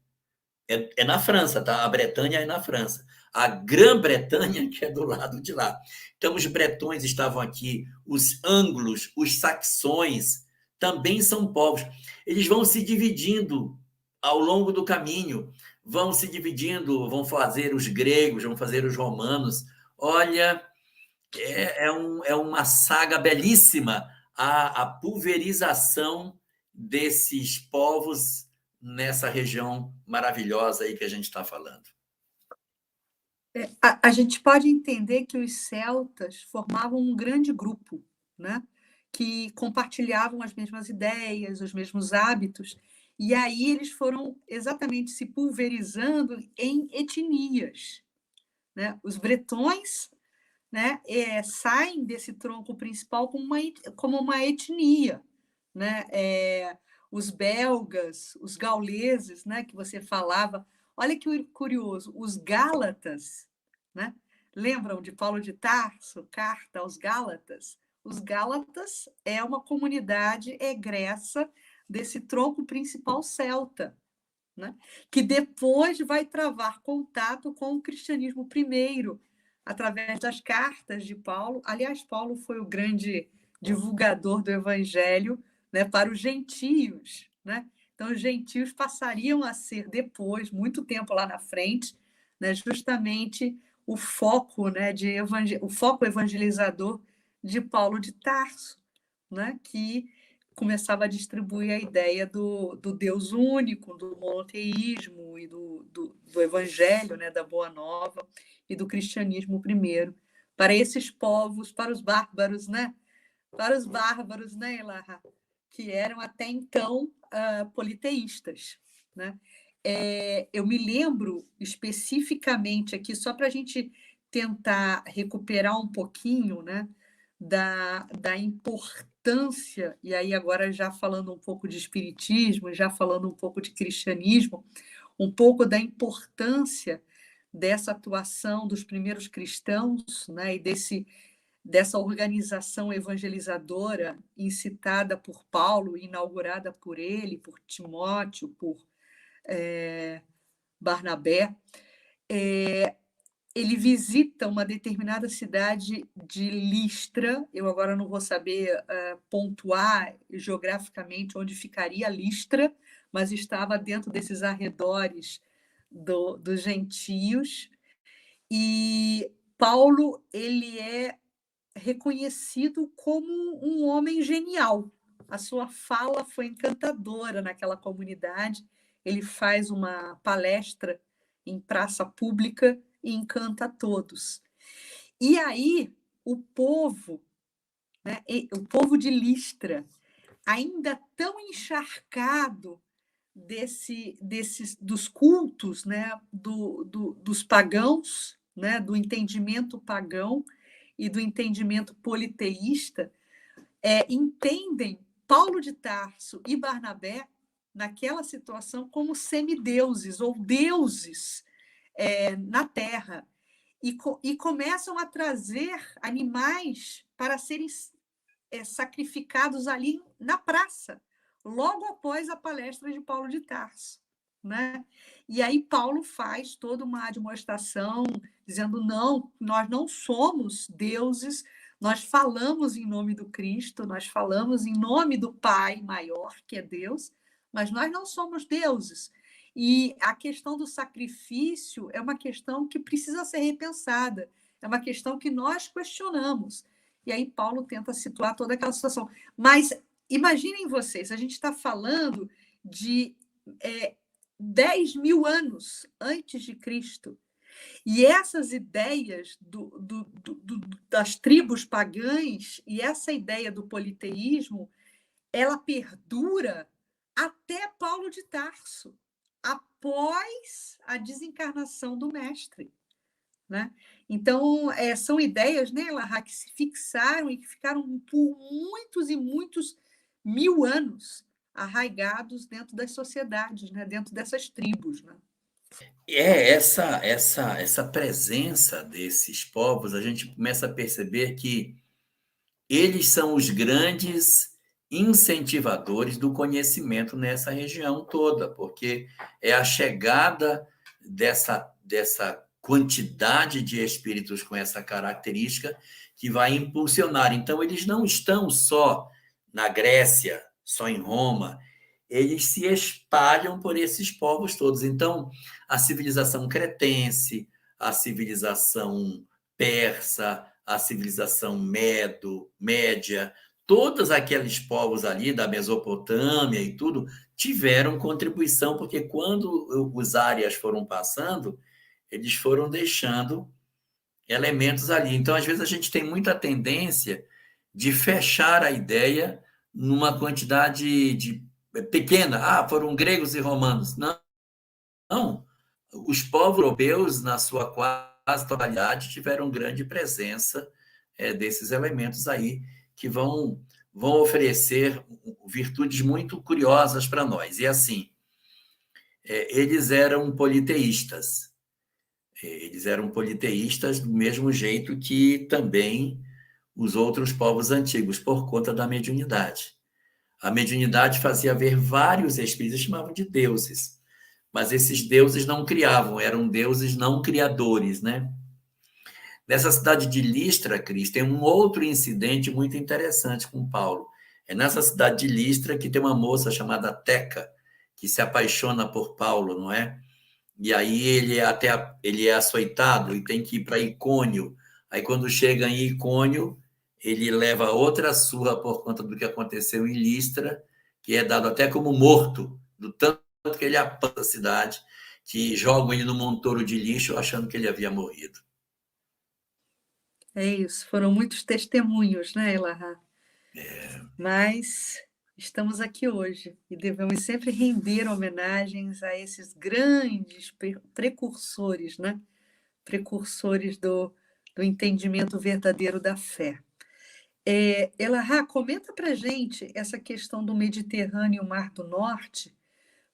É na França, tá? A Bretanha é na França. A Grã-Bretanha, que é do lado de lá. Então, os bretões estavam aqui, os anglos, os saxões, também são povos. Eles vão se dividindo ao longo do caminho, vão se dividindo, vão fazer os gregos, vão fazer os romanos. Olha, é uma saga belíssima a pulverização desses povos nessa região maravilhosa aí que a gente está falando. A gente pode entender que os celtas formavam um grande grupo, né? Que compartilhavam as mesmas ideias, os mesmos hábitos, e aí eles foram exatamente se pulverizando em etnias, né? Os bretões, né, saem desse tronco principal como uma etnia, né? Os belgas, os gauleses, né, que você falava. Olha que curioso, os Gálatas, né? Lembram de Paulo de Tarso, carta aos Gálatas? Os Gálatas é uma comunidade egressa desse tronco principal celta, né? Que depois vai travar contato com o cristianismo primeiro, através das cartas de Paulo. Aliás, Paulo foi o grande divulgador do evangelho, né, para os gentios, né? Então, os gentios passariam a ser depois, muito tempo lá na frente, né, justamente o foco, né, o foco evangelizador de Paulo de Tarso, né, que começava a distribuir a ideia do Deus único, do monoteísmo e do evangelho, né, da Boa Nova e do cristianismo primeiro, para esses povos, para os bárbaros, né? Para os bárbaros, né, Elarra? Que eram até então politeístas, né? Eu me lembro especificamente aqui, só para a gente tentar recuperar um pouquinho, né, da importância, e aí agora já falando um pouco de espiritismo, já falando um pouco de cristianismo, um pouco da importância dessa atuação dos primeiros cristãos, né, e dessa organização evangelizadora incitada por Paulo, inaugurada por ele, por Timóteo, por Barnabé. Ele visita uma determinada cidade de Listra. Eu agora não vou saber pontuar geograficamente onde ficaria Listra, mas estava dentro desses arredores dos gentios. E Paulo, ele é reconhecido como um homem genial. A sua fala foi encantadora naquela comunidade. Ele faz uma palestra em praça pública e encanta a todos. E aí o povo, né, o povo de Listra, ainda tão encharcado dos cultos, né, dos pagãos, né, do entendimento pagão e do entendimento politeísta, entendem Paulo de Tarso e Barnabé, naquela situação, como semideuses ou deuses na terra. E começam a trazer animais para serem sacrificados ali na praça, logo após a palestra de Paulo de Tarso, né? E aí Paulo faz toda uma demonstração dizendo: não, nós não somos deuses, nós falamos em nome do Cristo, nós falamos em nome do Pai maior, que é Deus, mas nós não somos deuses. E a questão do sacrifício é uma questão que precisa ser repensada, é uma questão que nós questionamos. E aí Paulo tenta situar toda aquela situação. Mas imaginem vocês, a gente está falando de 10 mil anos antes de Cristo. E essas ideias das tribos pagãs e essa ideia do politeísmo, ela perdura até Paulo de Tarso, após a desencarnação do mestre, né? Então, são ideias, né, Elahá, que se fixaram e que ficaram por muitos e muitos mil anos arraigados dentro das sociedades, né, dentro dessas tribos, né? Essa presença desses povos, a gente começa a perceber que eles são os grandes incentivadores do conhecimento nessa região toda, porque é a chegada dessa quantidade de espíritos com essa característica que vai impulsionar. Então, eles não estão só na Grécia, só em Roma, eles se espalham por esses povos todos. Então, a civilização cretense, a civilização persa, a civilização média, todos aqueles povos ali da Mesopotâmia e tudo, tiveram contribuição, porque quando os árias foram passando, eles foram deixando elementos ali. Então, às vezes, a gente tem muita tendência de fechar a ideia numa quantidade pequena. Ah, foram gregos e romanos. Não, não. Os povos europeus, na sua quase totalidade, tiveram grande presença desses elementos aí, que vão oferecer virtudes muito curiosas para nós. E assim, eles eram politeístas. Eles eram politeístas do mesmo jeito que também os outros povos antigos, por conta da mediunidade. A mediunidade fazia ver vários espíritos, chamavam de deuses, mas esses deuses não criavam, eram deuses não criadores, né? Nessa cidade de Listra, Cris, tem um outro incidente muito interessante com Paulo. É nessa cidade de Listra que tem uma moça chamada Teca, que se apaixona por Paulo, não é? E aí ele é açoitado e tem que ir para Icônio. Aí quando chega em Icônio, ele leva outra surra por conta do que aconteceu em Listra, que é dado até como morto, do tanto que ele apanha a cidade, que jogam ele no montouro de lixo achando que ele havia morrido. É isso, foram muitos testemunhos, né, Elahá? Mas estamos aqui hoje e devemos sempre render homenagens a esses grandes precursores, né? Precursores do entendimento verdadeiro da fé. Elahá, comenta para gente essa questão do Mediterrâneo e o Mar do Norte,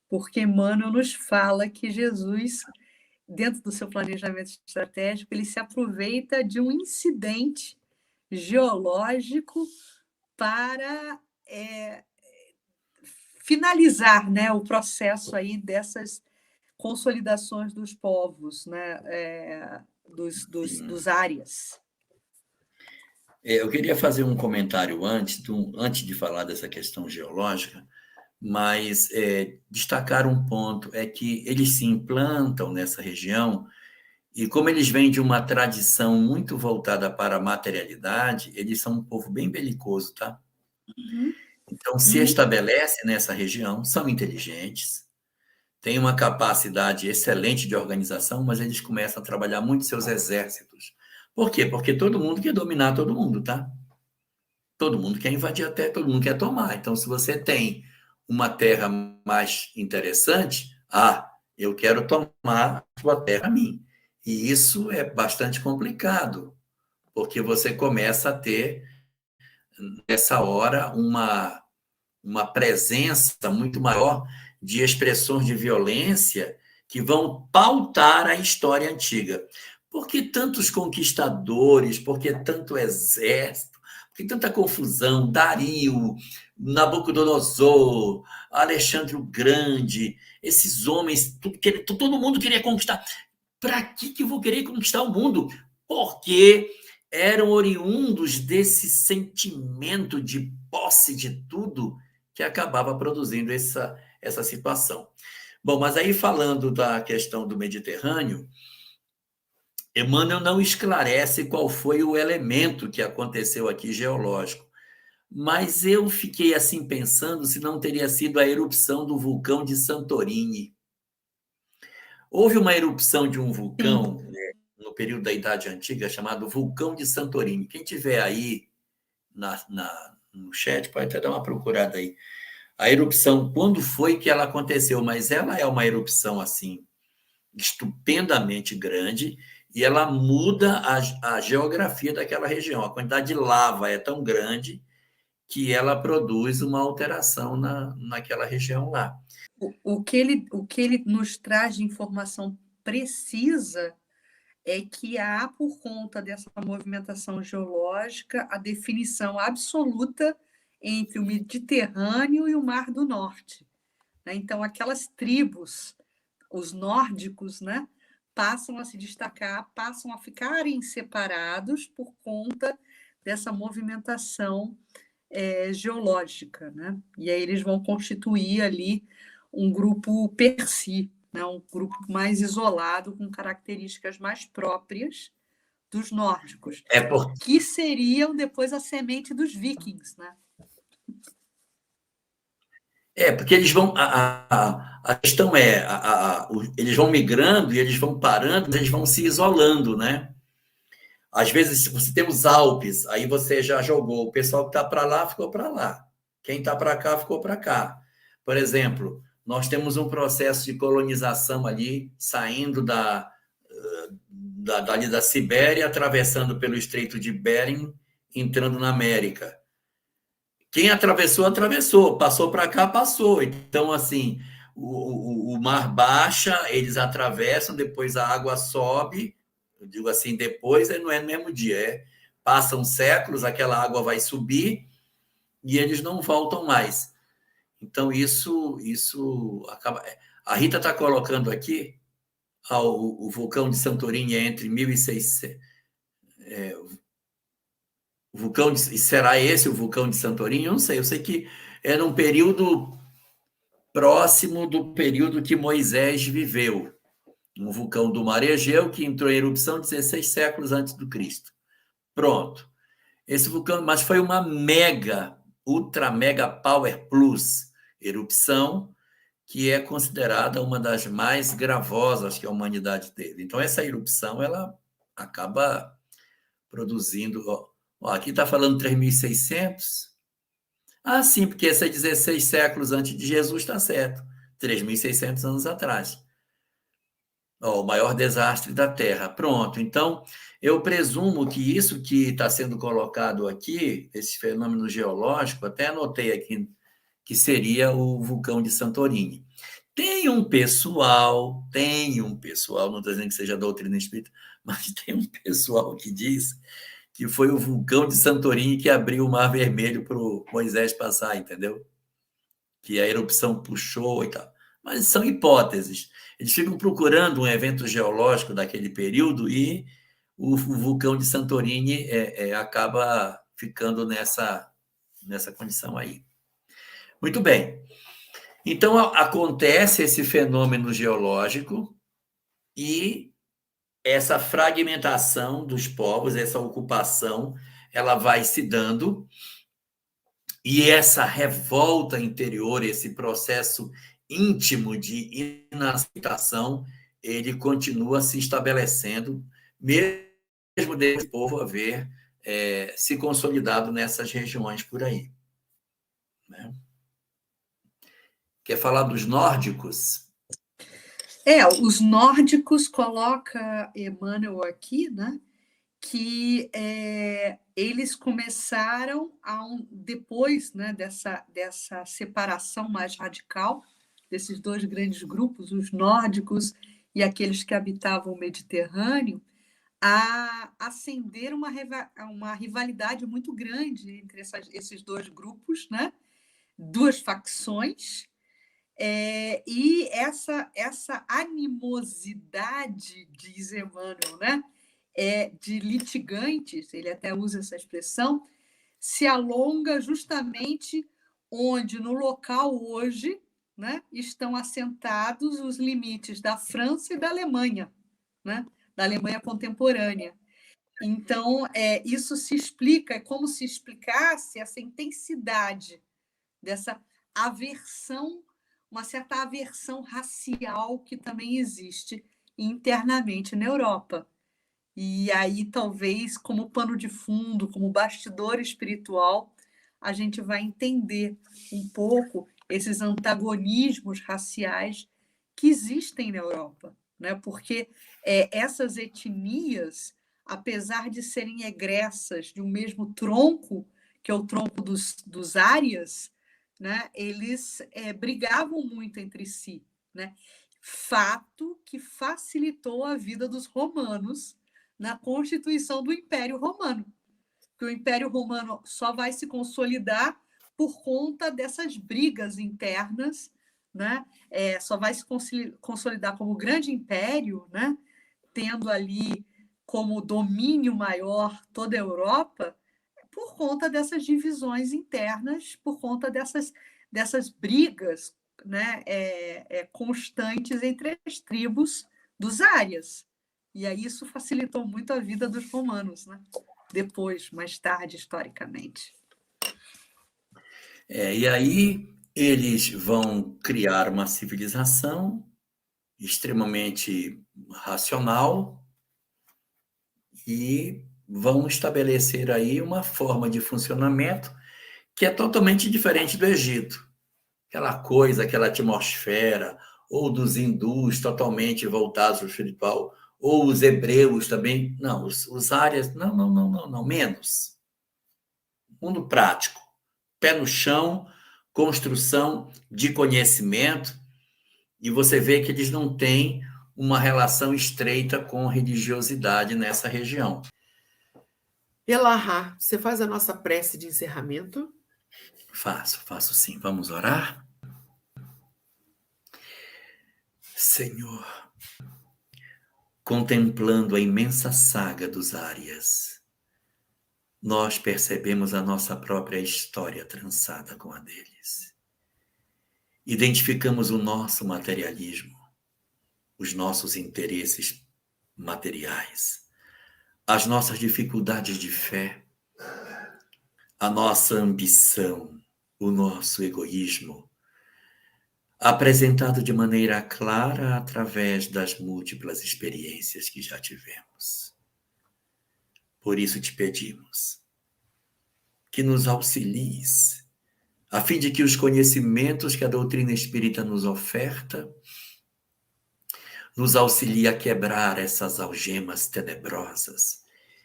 porque Emmanuel nos fala que Jesus, dentro do seu planejamento estratégico, ele se aproveita de um incidente geológico para finalizar, né, o processo aí dessas consolidações dos povos, né, dos áreas. Eu queria fazer um comentário antes de falar dessa questão geológica, mas destacar um ponto, é que eles se implantam nessa região e como eles vêm de uma tradição muito voltada para a materialidade, eles são um povo bem belicoso, tá? Uhum. Então, se estabelece nessa região, são inteligentes, têm uma capacidade excelente de organização, mas eles começam a trabalhar muito seus exércitos. Por quê? Porque todo mundo quer dominar todo mundo, tá? Todo mundo quer invadir a terra, todo mundo quer tomar. Então, se você tem uma terra mais interessante, eu quero tomar a sua terra a mim. E isso é bastante complicado, porque você começa a ter nessa hora, uma presença muito maior de expressões de violência que vão pautar a história antiga. Por que tantos conquistadores? Por que tanto exército? Por que tanta confusão? Dario, Nabucodonosor, Alexandre o Grande, esses homens, todo mundo queria conquistar. Para que eu vou querer conquistar o mundo? Porque eram oriundos desse sentimento de posse de tudo que acabava produzindo essa situação. Bom, mas aí falando da questão do Mediterrâneo, Emmanuel não esclarece qual foi o elemento que aconteceu aqui geológico, mas eu fiquei assim pensando se não teria sido a erupção do vulcão de Santorini. Houve uma erupção de um vulcão, Sim. né, no período da Idade Antiga, chamado Vulcão de Santorini. Quem tiver aí no chat pode até dar uma procurada aí. A erupção, quando foi que ela aconteceu? Mas ela é uma erupção assim estupendamente grande e ela muda a geografia daquela região. A quantidade de lava é tão grande que ela produz uma alteração naquela região lá. O que ele nos traz de informação precisa é que há, por conta dessa movimentação geológica, a definição absoluta entre o Mediterrâneo e o Mar do Norte, né? Então, aquelas tribos, os nórdicos, né, passam a se destacar, passam a ficarem separados por conta dessa movimentação geológica, né? E aí eles vão constituir ali um grupo per si, né? Um grupo mais isolado, com características mais próprias dos nórdicos, É por, que seriam depois a semente dos vikings, né? porque eles vão. A questão é, eles vão migrando e eles vão parando, eles vão se isolando, né? Às vezes, se você tem os Alpes, aí você já jogou. O pessoal que está para lá ficou para lá. Quem está para cá ficou para cá. Por exemplo, nós temos um processo de colonização ali, saindo dali da Sibéria, atravessando pelo Estreito de Bering, entrando na América. Quem atravessou, atravessou. Passou para cá, passou. Então, assim, o mar baixa, eles atravessam, depois a água sobe. Eu digo assim, depois não é no mesmo dia. Passam séculos, aquela água vai subir e eles não voltam mais. Então, isso acaba. A Rita está colocando aqui o vulcão de Santorini é entre 1600. O vulcão será esse o vulcão de Santorini? Eu não sei. Eu sei que era um período próximo do período que Moisés viveu. Um vulcão do Mar Egeu que entrou em erupção 16 séculos antes do Cristo. Pronto. Esse vulcão, mas foi uma ultra mega power plus erupção que é considerada uma das mais gravosas que a humanidade teve. Então, essa erupção, ela acaba produzindo... aqui está falando 3.600. Ah, sim, porque esse é 16 séculos antes de Jesus, está certo. 3.600 anos atrás. O maior desastre da Terra. Pronto. Então, eu presumo que isso que está sendo colocado aqui, esse fenômeno geológico, até anotei aqui, que seria o vulcão de Santorini. Tem um pessoal, não estou dizendo que seja doutrina espírita, mas tem um pessoal que diz que foi o vulcão de Santorini que abriu o Mar Vermelho para o Moisés passar, entendeu? Que a erupção puxou e tal. Mas são hipóteses. Eles ficam procurando um evento geológico daquele período e o vulcão de Santorini acaba ficando nessa condição aí. Muito bem. Então, acontece esse fenômeno geológico e essa fragmentação dos povos, essa ocupação, ela vai se dando e essa revolta interior, esse processo íntimo de inaceitação, ele continua se estabelecendo, mesmo depois do povo haver se consolidado nessas regiões por aí. Né? Quer falar dos nórdicos? Os nórdicos coloca Emmanuel aqui, né? que eles começaram, depois, né, dessa separação mais radical, desses dois grandes grupos, os nórdicos e aqueles que habitavam o Mediterrâneo, a acender uma rivalidade muito grande entre esses dois grupos, né? Duas facções, e essa animosidade, diz Emmanuel, né? De litigantes, ele até usa essa expressão, se alonga justamente onde, no local hoje, né, estão assentados os limites da França e da Alemanha, né, da Alemanha contemporânea. Então, isso se explica, é como se explicasse essa intensidade dessa aversão, uma certa aversão racial que também existe internamente na Europa. E aí, talvez, como pano de fundo, como bastidor espiritual, a gente vai entender um pouco esses antagonismos raciais que existem na Europa, né? Porque essas etnias, apesar de serem egressas de um mesmo tronco, que é o tronco dos árias, né? Eles brigavam muito entre si, né? Fato que facilitou a vida dos romanos na constituição do Império Romano. Que o Império Romano só vai se consolidar por conta dessas brigas internas, né? Só vai se consolidar como grande império, né? Tendo ali como domínio maior toda a Europa, por conta dessas divisões internas, por conta dessas brigas, né? Constantes entre as tribos dos árias. E aí isso facilitou muito a vida dos romanos, né? Depois, mais tarde, historicamente. E aí eles vão criar uma civilização extremamente racional e vão estabelecer aí uma forma de funcionamento que é totalmente diferente do Egito. Aquela coisa, aquela atmosfera, ou dos hindus totalmente voltados ao espiritual, ou os hebreus também. Não, os árias, não, menos. Mundo prático, pé no chão, construção de conhecimento, e você vê que eles não têm uma relação estreita com religiosidade nessa região. Elahá, você faz a nossa prece de encerramento? Faço sim. Vamos orar? Senhor, contemplando a imensa saga dos árias, nós percebemos a nossa própria história trançada com a deles. Identificamos o nosso materialismo, os nossos interesses materiais, as nossas dificuldades de fé, a nossa ambição, o nosso egoísmo, apresentado de maneira clara através das múltiplas experiências que já tivemos. Por isso te pedimos que nos auxilies, a fim de que os conhecimentos que a doutrina espírita nos oferta nos auxilie a quebrar essas algemas tenebrosas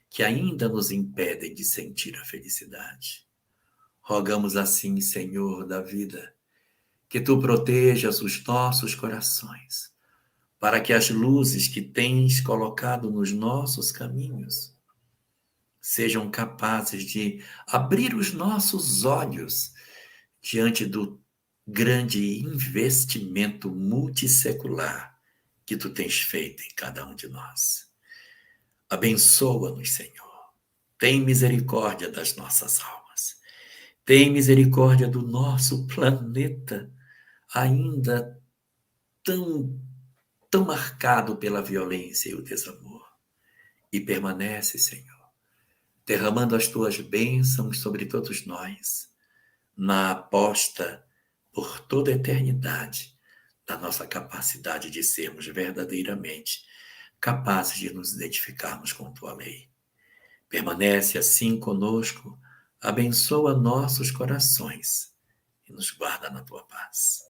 que ainda nos impedem de sentir a felicidade. Rogamos assim, Senhor da vida, que tu protejas os nossos corações, para que as luzes que tens colocado nos nossos caminhos sejam capazes de abrir os nossos olhos diante do grande investimento multissecular que tu tens feito em cada um de nós. Abençoa-nos, Senhor. Tem misericórdia das nossas almas. Tem misericórdia do nosso planeta, ainda tão marcado pela violência e o desamor. E permanece, Senhor, derramando as tuas bênçãos sobre todos nós, na aposta por toda a eternidade da nossa capacidade de sermos verdadeiramente capazes de nos identificarmos com tua lei. Permanece assim conosco, abençoa nossos corações e nos guarda na tua paz.